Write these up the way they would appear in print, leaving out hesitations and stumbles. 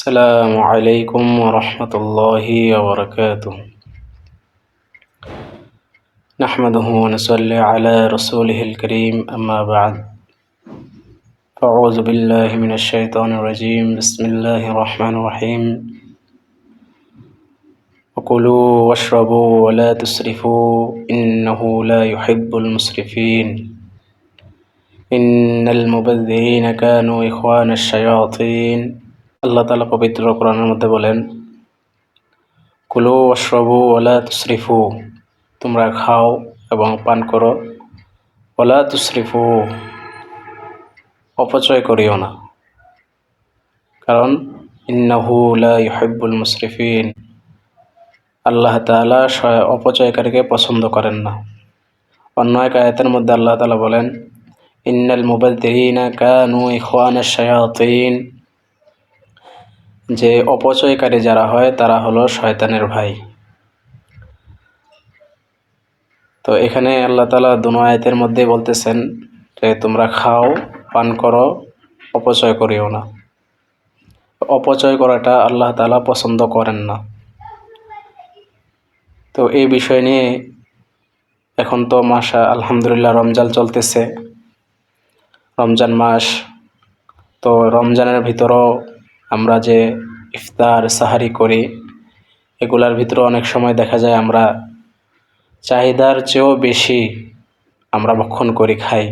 السلام عليكم ورحمة الله وبركاته. نحمده ونصلي على رسوله الكريم أما بعد. أعوذ بالله من الشيطان الرجيم. بسم الله الرحمن الرحيم. وكلوا واشربوا ولا تسرفوا إنه لا يحب المسرفين إن المبذرين كانوا إخوان الشياطين. আল্লাহ তাআলা পবিত্র কোরআনের মধ্যে বলেন, কুলু ওয়াশরাবু ওয়ালা তুসরিফু, তোমরা খাও এবং পান করো, ওয়ালা তুসরিফু, অপচয় করিও না, কারণ ইন্নাহু লা ইউহিব্বুল মুসরিফিন, আল্লাহ তাআলা অপচয়কারীকে পছন্দ করেন না। অন্য এক আয়াতের মধ্যে আল্লাহ তাআলা বলেন, ইন্নাল মুবাযযিরিনা কানু ইখওয়ানাশ শায়াতিন, যে অপচয়কারী যারা হয় তারা হলো শয়তানের ভাই। তো এখানে আল্লাহ তাআলা দুনো আয়াতের মধ্যে বলতেছেন যে তোমরা খাও, পান করো, অপচয় করিও না। অপচয় করাটা আল্লাহ তাআলা পছন্দ করেন না। তো এই বিষয় নিয়ে এখন তো আলহামদুলিল্লাহ রমজান চলতেছে, রমজান মাস। তো রমজানের ভিতরও আমরা যে ইফতার সাহারি করি, এগুলার ভিতরে অনেক সময় দেখা যায় আমরা চাহিদার চেয়েও বেশি আমরা ভক্ষণ করি, খাই।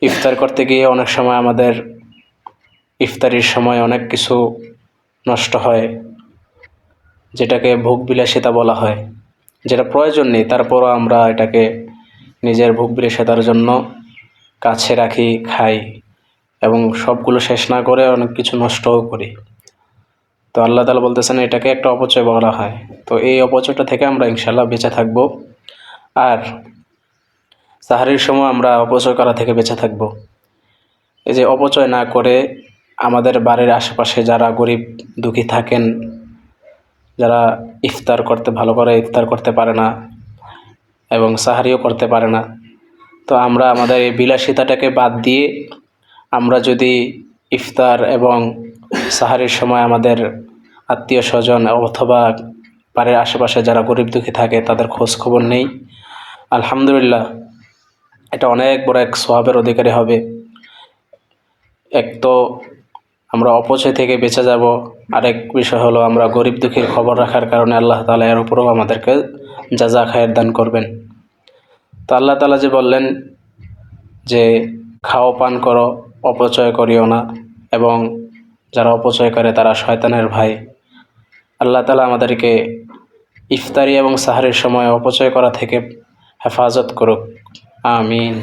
ইফতার করতে গিয়ে অনেক সময় আমাদের ইফতারির সময় অনেক কিছু নষ্ট হয়, যেটাকে ভোগ বিলাসিতা বলা হয়, যেটা প্রয়োজন নেই, তারপরও আমরা এটাকে নিজের ভোগ বিলাসিতার জন্য কাছে রাখি, খাই এবং সবগুলো শেষ না করে অনেক কিছু নষ্টও করি। তো আল্লাহ তাআলা বলতেছেন এটাকে একটা অপচয় বলা হয়। তো এই অপচয়টা থেকে আমরা ইনশাআল্লাহ বেঁচে থাকব, আর সাহারির সময় আমরা অপচয় করা থেকে বেঁচে থাকব। এই যে অপচয় না করে আমাদের বাড়ির আশেপাশে যারা গরিব দুঃখী থাকেন, যারা ইফতার করতে ভালো করে ইফতার করতে পারে না এবং সাহারিও করতে পারে না, তো আমরা আমাদের এই বিলাসিতাটাকে বাদ দিয়ে আমরা যদি ইফতার এবং সাহারির সময় আমাদের আত্মীয় স্বজন অথবা বাড়ির আশেপাশে যারা গরিব দুঃখী থাকে তাদের খোঁজ খবর নেই, আলহামদুলিল্লাহ এটা অনেক বড় এক সওয়াবের অধিকারী হবে। এক তো আমরা অপচয় থেকে বেঁচে যাব, আরেক বিষয় হলো আমরা গরিব দুঃখীর খবর রাখার কারণে আল্লাহ তাআলা এর উপরেও আমাদেরকে জাযা খায়ের দান করবেন। তো আল্লাহ তাআলা যে বললেন যে খাও, পান করো, অপচয় করিও না, এবং যারা অপচয় করে তারা শয়তানের ভাই। আল্লাহ তাআলা আমাদেরকে ইফতারি এবং সাহারির সময় অপচয় করা থেকে হেফাজত করুক, আমিন।